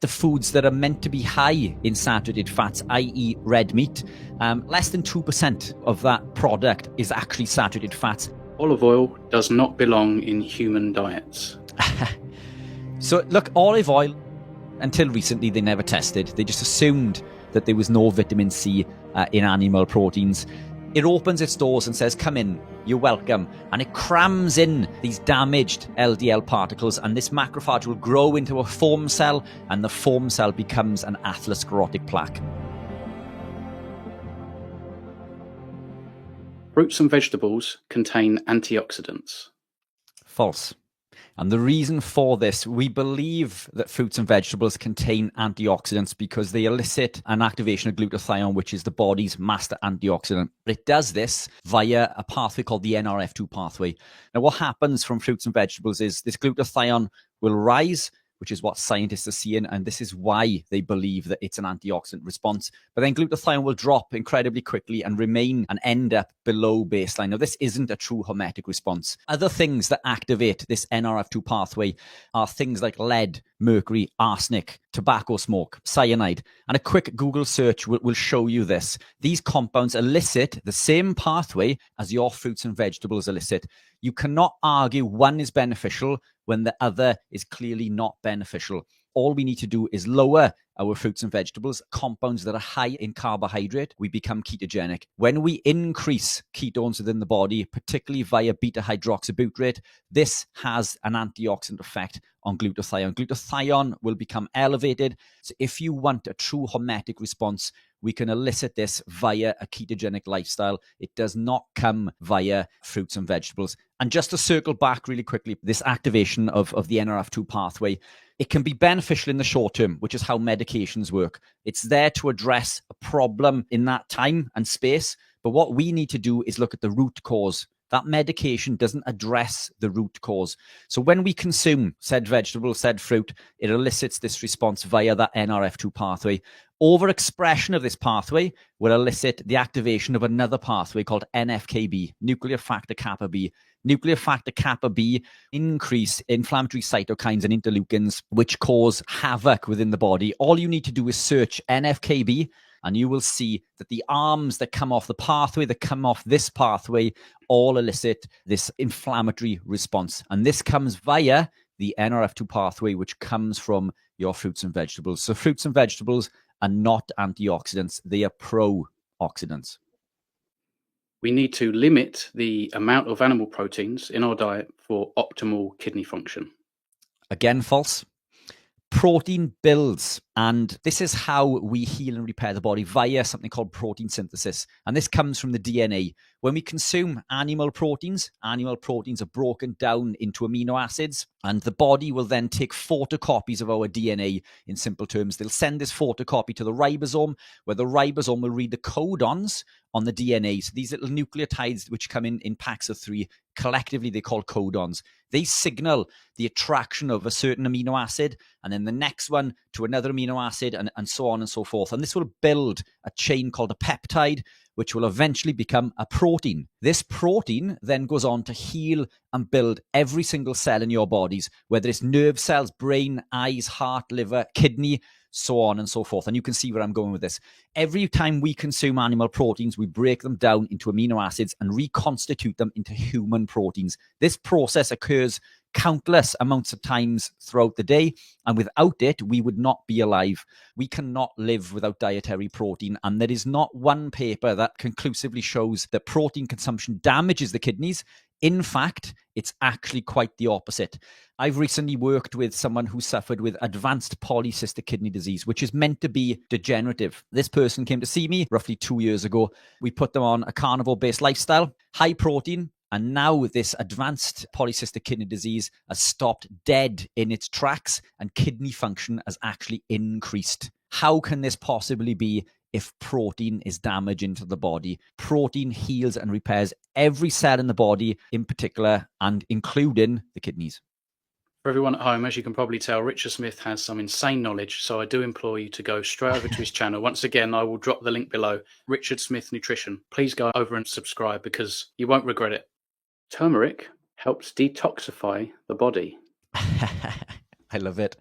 the foods that are meant to be high in saturated fats, i.e. red meat, less than 2% of that product is actually saturated fats. Olive oil does not belong in human diets. So look, olive oil, until recently, they never tested. They just assumed that there was no vitamin C in animal proteins. It opens its doors and says, come in, you're welcome. And it crams in these damaged LDL particles, and this macrophage will grow into a foam cell, and the foam cell becomes an atherosclerotic plaque. Fruits and vegetables contain antioxidants. False. And the reason for this, we believe that fruits and vegetables contain antioxidants because they elicit an activation of glutathione, which is the body's master antioxidant. But it does this via a pathway called the NRF2 pathway. Now, what happens from fruits and vegetables is this glutathione will rise, which is what scientists are seeing, and this is why they believe that it's an antioxidant response. But then glutathione will drop incredibly quickly and remain and end up below baseline. Now, this isn't a true hormetic response. Other things that activate this NRF2 pathway are things like lead, mercury, arsenic, tobacco smoke, cyanide. And a quick Google search will show you this. These compounds elicit the same pathway as your fruits and vegetables elicit. You cannot argue one is beneficial when the other is clearly not beneficial. All we need to do is lower our fruits and vegetables, compounds that are high in carbohydrate, we become ketogenic. When we increase ketones within the body, particularly via beta-hydroxybutyrate, this has an antioxidant effect on glutathione. Glutathione will become elevated. So if you want a true hormetic response, we can elicit this via a ketogenic lifestyle. It does not come via fruits and vegetables. And just to circle back really quickly, this activation of the NRF2 pathway, it can be beneficial in the short term, which is how medications work. It's there to address a problem in that time and space. But what we need to do is look at the root cause. That medication doesn't address the root cause. So when we consume said vegetable, said fruit, it elicits this response via that NRF2 pathway. Overexpression of this pathway will elicit the activation of another pathway called NFKB, nuclear factor kappa B. Nuclear factor kappa B increase inflammatory cytokines and interleukins, which cause havoc within the body. All you need to do is search NFKB, and you will see that the arms that come off the pathway, that come off this pathway, all elicit this inflammatory response. And this comes via the NRF2 pathway, which comes from your fruits and vegetables. So fruits and vegetables are not antioxidants. They are pro-oxidants. We need to limit the amount of animal proteins in our diet for optimal kidney function. Again, false. Protein builds, and this is how we heal and repair the body via something called protein synthesis. And this comes from the DNA. When we consume animal proteins are broken down into amino acids, and the body will then take photocopies of our DNA. In simple terms, they'll send this photocopy to the ribosome, where the ribosome will read the codons on the DNA. So these little nucleotides, which come in packs of 3, collectively they're called codons. They signal the attraction of a certain amino acid, and then the next one to another amino acid, and so on and so forth. And this will build a chain called a peptide, which will eventually become a protein. This protein then goes on to heal and build every single cell in your bodies, whether it's nerve cells, brain, eyes, heart, liver, kidney, so on and so forth. And you can see where I'm going with this. Every time we consume animal proteins, we break them down into amino acids and reconstitute them into human proteins. This process occurs countless amounts of times throughout the day, and without it, we would not be alive. We cannot live without dietary protein, and there is not one paper that conclusively shows that protein consumption damages the kidneys. In fact, it's actually quite the opposite. I've recently worked with someone who suffered with advanced polycystic kidney disease, which is meant to be degenerative. This person came to see me roughly 2 years ago. We put them on a carnivore-based lifestyle, high protein, and now this advanced polycystic kidney disease has stopped dead in its tracks, and kidney function has actually increased. How can this possibly be if protein is damaged into the body? Protein heals and repairs every cell in the body, in particular, and including the kidneys. For everyone at home, as you can probably tell, Richard Smith has some insane knowledge, so I do implore you to go straight over to his channel. Once again, I will drop the link below, Richard Smith Nutrition. Please go over and subscribe because you won't regret it. Turmeric helps detoxify the body. I love it.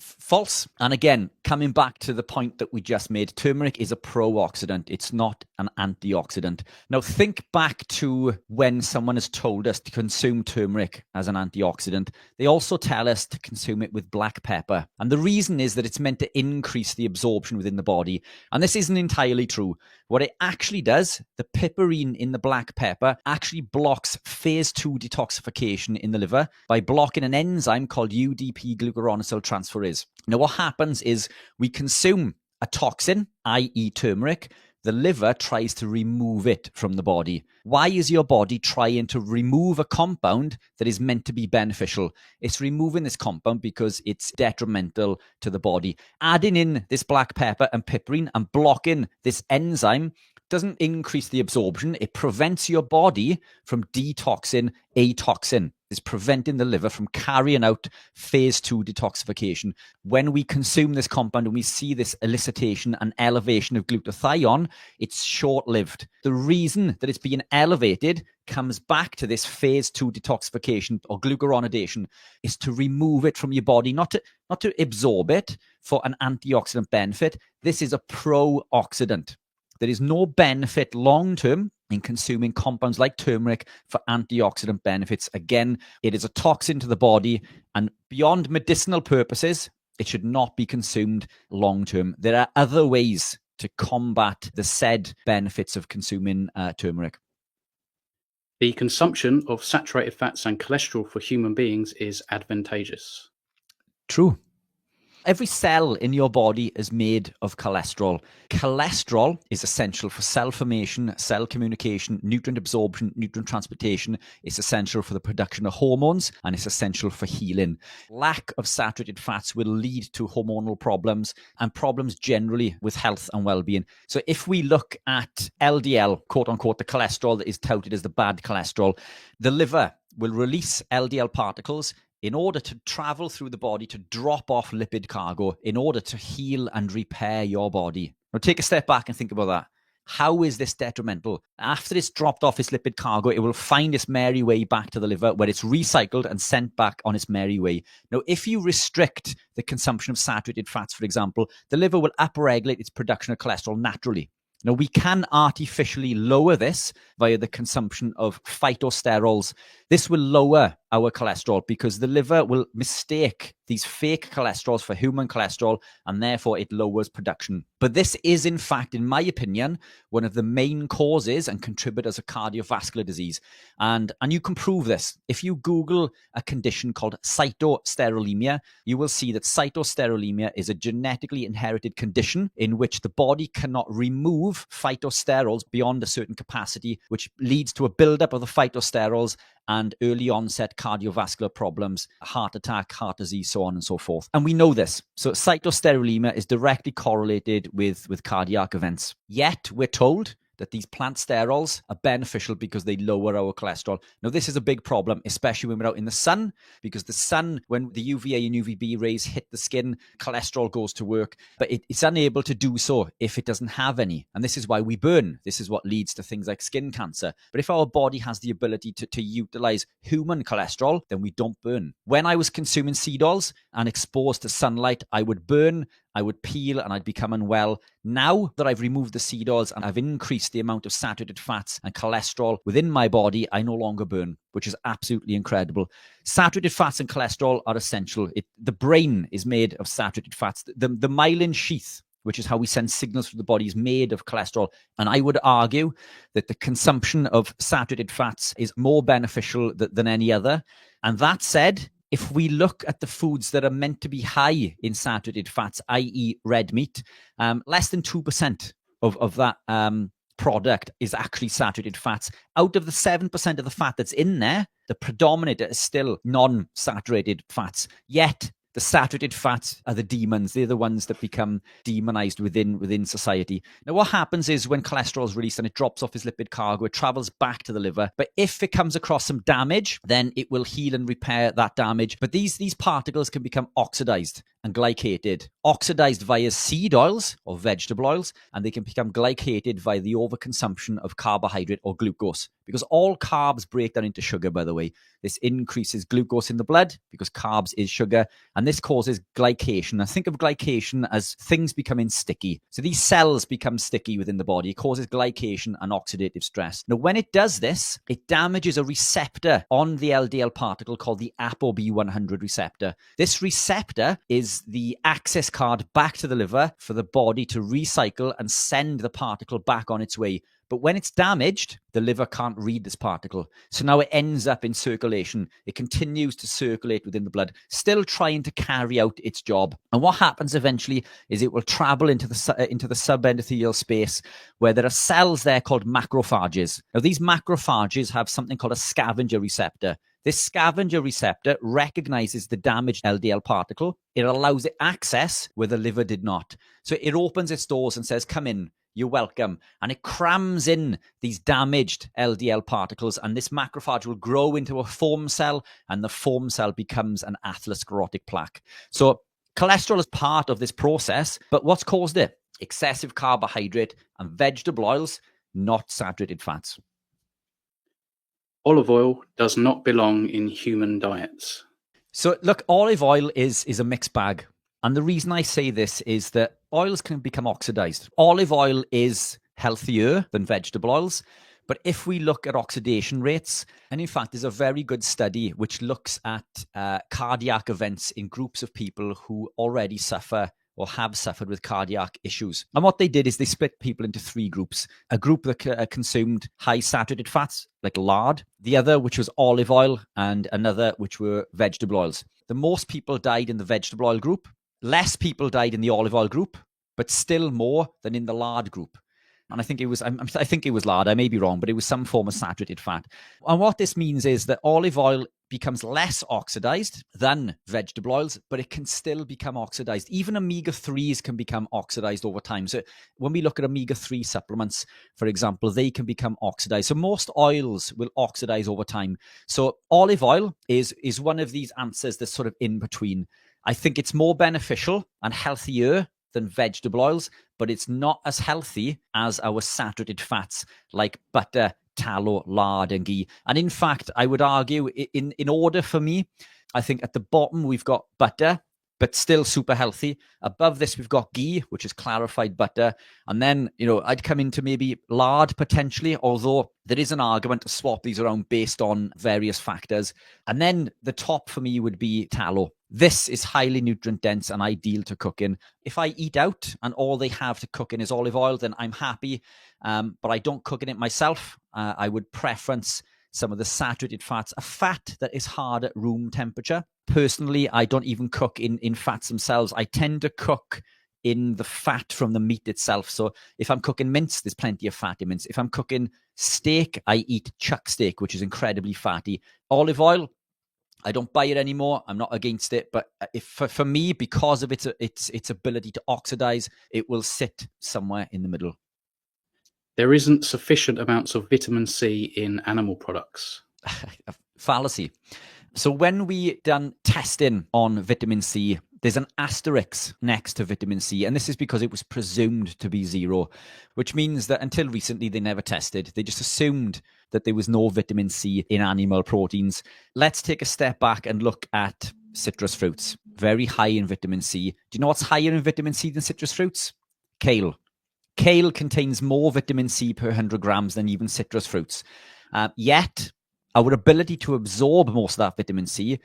False. And again, coming back to the point that we just made, turmeric is a pro-oxidant. It's not an antioxidant. Now, think back to when someone has told us to consume turmeric as an antioxidant. They also tell us to consume it with black pepper. And the reason is that it's meant to increase the absorption within the body. And this isn't entirely true. What it actually does, the piperine in the black pepper actually blocks phase 2 detoxification in the liver by blocking an enzyme called UDP glucuronyl transferase. Now, what happens is we consume a toxin, i.e. turmeric. The liver tries to remove it from the body. Why is your body trying to remove a compound that is meant to be beneficial? It's removing this compound because it's detrimental to the body. Adding in this black pepper and piperine and blocking this enzyme doesn't increase the absorption. It prevents your body from detoxing a toxin. It's preventing the liver from carrying out phase 2 detoxification. When we consume this compound and we see this elicitation and elevation of glutathione, it's short-lived. The reason that it's being elevated comes back to this phase 2 detoxification or glucuronidation is to remove it from your body, not to absorb it for an antioxidant benefit. This is a pro-oxidant. There is no benefit long-term in consuming compounds like turmeric for antioxidant benefits. Again, it is a toxin to the body, and beyond medicinal purposes, it should not be consumed long-term. There are other ways to combat the said benefits of consuming turmeric. The consumption of saturated fats and cholesterol for human beings is advantageous. True. Every cell in your body is made of cholesterol. Cholesterol is essential for cell formation, cell communication, nutrient absorption, nutrient transportation. It's essential for the production of hormones, and it's essential for healing. Lack of saturated fats will lead to hormonal problems and problems generally with health and well-being. So if we look at LDL, quote unquote, the cholesterol that is touted as the bad cholesterol, the liver will release LDL particles in order to travel through the body to drop off lipid cargo in order to heal and repair your body. Now take a step back and think about that. How is this detrimental? After it's dropped off its lipid cargo, it will find its merry way back to the liver where it's recycled and sent back on its merry way. Now, if you restrict the consumption of saturated fats, for example, the liver will upregulate its production of cholesterol naturally. Now, we can artificially lower this via the consumption of phytosterols. This will lower our cholesterol because the liver will mistake these fake cholesterols for human cholesterol, and therefore it lowers production. But this is, in fact, in my opinion, one of the main causes and contributors of cardiovascular disease. And you can prove this. If you Google a condition called cytosterolemia, you will see that cytosterolemia is a genetically inherited condition in which the body cannot remove phytosterols beyond a certain capacity, which leads to a buildup of the phytosterols and early onset cardiovascular problems, heart attack, heart disease, so on and so forth. And we know this. So cytosterolemia is directly correlated with cardiac events. Yet we're told that these plant sterols are beneficial because they lower our cholesterol. Now, this is a big problem, especially when we're out in the sun, because the sun, when the UVA and UVB rays hit the skin, cholesterol goes to work, but it's unable to do so if it doesn't have any. And this is why we burn. This is what leads to things like skin cancer. But if our body has the ability to utilize human cholesterol, then we don't burn. When I was consuming seed oils and exposed to sunlight, I would burn, I would peel, and I'd become unwell. Now that I've removed the seed oils and I've increased the amount of saturated fats and cholesterol within my body, I no longer burn, which is absolutely incredible. Saturated fats and cholesterol are essential. The brain is made of saturated fats. The myelin sheath, which is how we send signals through the body, is made of cholesterol. And I would argue that the consumption of saturated fats is more beneficial than any other. And that said, if we look at the foods that are meant to be high in saturated fats, i.e. red meat, less than 2% of that product is actually saturated fats. Out of the 7% of the fat that's in there, the predominant is still non-saturated fats. Yet the saturated fats are the demons. They're the ones that become demonized within society. Now, what happens is when cholesterol is released and it drops off its lipid cargo, it travels back to the liver. But if it comes across some damage, then it will heal and repair that damage. But these particles can become oxidized. and glycated, oxidized via seed oils or vegetable oils, and they can become glycated via the overconsumption of carbohydrate or glucose. Because all carbs break down into sugar, by the way. This increases glucose in the blood because carbs is sugar, and this causes glycation. Now, think of glycation as things becoming sticky. So these cells become sticky within the body. It causes glycation and oxidative stress. Now, when it does this, it damages a receptor on the LDL particle called the ApoB100 receptor. This receptor is the access card back to the liver for the body to recycle and send the particle back on its way. But when it's damaged, the liver can't read this particle. So now it ends up in circulation. It continues to circulate within the blood, still trying to carry out its job. And what happens eventually is it will travel into the subendothelial space where there are cells there called macrophages. Now, these macrophages have something called a scavenger receptor. This scavenger receptor recognizes the damaged LDL particle. It allows it access where the liver did not. So it opens its doors and says, come in. You're welcome. And it crams in these damaged LDL particles, and this macrophage will grow into a foam cell, and the foam cell becomes an atherosclerotic plaque. So cholesterol is part of this process, but what's caused it? Excessive carbohydrate and vegetable oils, not saturated fats. Olive oil does not belong in human diets. So look, olive oil is a mixed bag. And the reason I say this is that oils can become oxidized. Olive oil is healthier than vegetable oils. But if we look at oxidation rates, and in fact, there's a very good study which looks at cardiac events in groups of people who already suffer or have suffered with cardiac issues. And what they did is they split people into three groups. A group that consumed high saturated fats, like lard, the other, which was olive oil, and another, which were vegetable oils. The most people died in the vegetable oil group. Less people died in the olive oil group, but still more than in the lard group. And I think it was lard. I may be wrong, but it was some form of saturated fat. And what this means is that olive oil becomes less oxidized than vegetable oils, but it can still become oxidized. Even omega-3s can become oxidized over time. So when we look at omega-3 supplements, for example, they can become oxidized. So most oils will oxidize over time. So olive oil is one of these answers that's sort of in between. I think it's more beneficial and healthier than vegetable oils, but it's not as healthy as our saturated fats like butter, tallow, lard, and ghee. And in fact, I would argue in order for me, I think at the bottom we've got butter, but still super healthy. Above this, we've got ghee, which is clarified butter. And then, I'd come into maybe lard potentially, although there is an argument to swap these around based on various factors. And then the top for me would be tallow. This is highly nutrient dense and ideal to cook in. If I eat out and all they have to cook in is olive oil, then I'm happy. But I don't cook in it myself. I would preference some of the saturated fats, a fat that is hard at room temperature. Personally, I don't even cook in fats themselves. I tend to cook in the fat from the meat itself. So if I'm cooking mince, there's plenty of fat in mince. If I'm cooking steak, I eat chuck steak, which is incredibly fatty. Olive oil, I don't buy it anymore. I'm not against it, but if for me, because of its ability to oxidize, it will sit somewhere in the middle. There isn't sufficient amounts of vitamin C in animal products. Fallacy. So when we done testing on vitamin C, there's an asterisk next to vitamin C, and this is because it was presumed to be zero, which means that until recently they never tested. They just assumed that there was no vitamin C in animal proteins. Let's take a step back and look at citrus fruits. Very high in vitamin C. Do you know what's higher in vitamin C than citrus fruits? Kale. Kale contains more vitamin C per 100 grams than even citrus fruits. Yet, our ability to absorb most of that vitamin C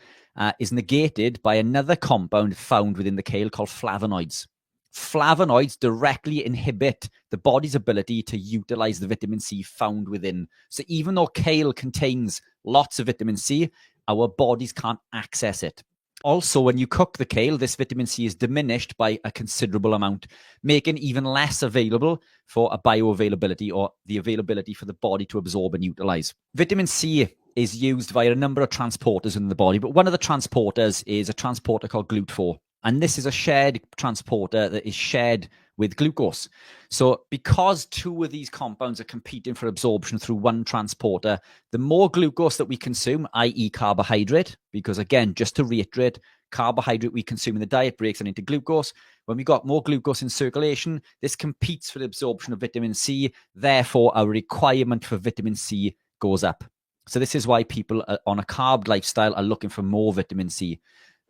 is negated by another compound found within the kale called flavonoids. Flavonoids directly inhibit the body's ability to utilize the vitamin C found within. So even though kale contains lots of vitamin C, our bodies can't access it. Also, when you cook the kale, this vitamin C is diminished by a considerable amount, making even less available for a bioavailability or the availability for the body to absorb and utilize. Vitamin C is used via a number of transporters in the body, but one of the transporters is a transporter called GLUT4. And this is a shared transporter that is shared with glucose. So because two of these compounds are competing for absorption through one transporter, the more glucose that we consume, i.e. carbohydrate, because again, just to reiterate, carbohydrate we consume in the diet breaks down into glucose. When we got more glucose in circulation, this competes for the absorption of vitamin C. Therefore, our requirement for vitamin C goes up. So this is why people on a carb lifestyle are looking for more vitamin C.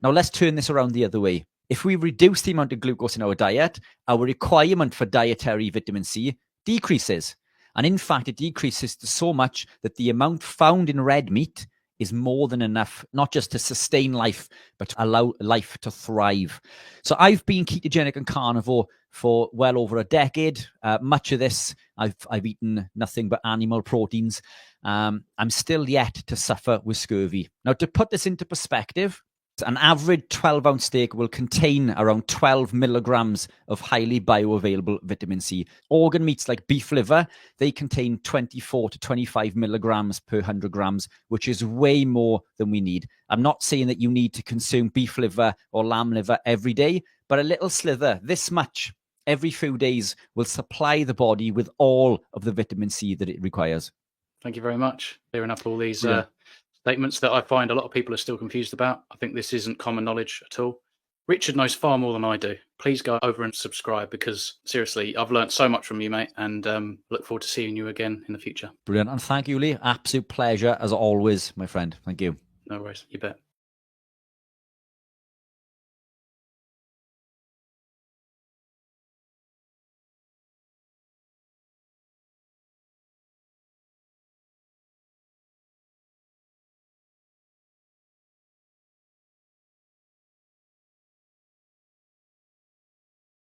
Now, let's turn this around the other way. If we reduce the amount of glucose in our diet, our requirement for dietary vitamin C decreases. And in fact, it decreases to so much that the amount found in red meat is more than enough, not just to sustain life, but to allow life to thrive. So I've been ketogenic and carnivore for well over a decade. Much of this, I've eaten nothing but animal proteins. I'm still yet to suffer with scurvy. Now, to put this into perspective, an average 12-ounce steak will contain around 12 milligrams of highly bioavailable vitamin C. Organ meats like beef liver, they contain 24 to 25 milligrams per 100 grams, which is way more than we need. I'm not saying that you need to consume beef liver or lamb liver every day, but a little slither, this much, every few days will supply the body with all of the vitamin C that it requires. Thank you very much. Clearing up all these statements that I find a lot of people are still confused about. I think this isn't common knowledge at all. Richard knows far more than I do. Please go over and subscribe because, seriously, I've learned so much from you, mate, and look forward to seeing you again in the future. Brilliant. And thank you, Lee. Absolute pleasure, as always, my friend. Thank you. No worries. You bet.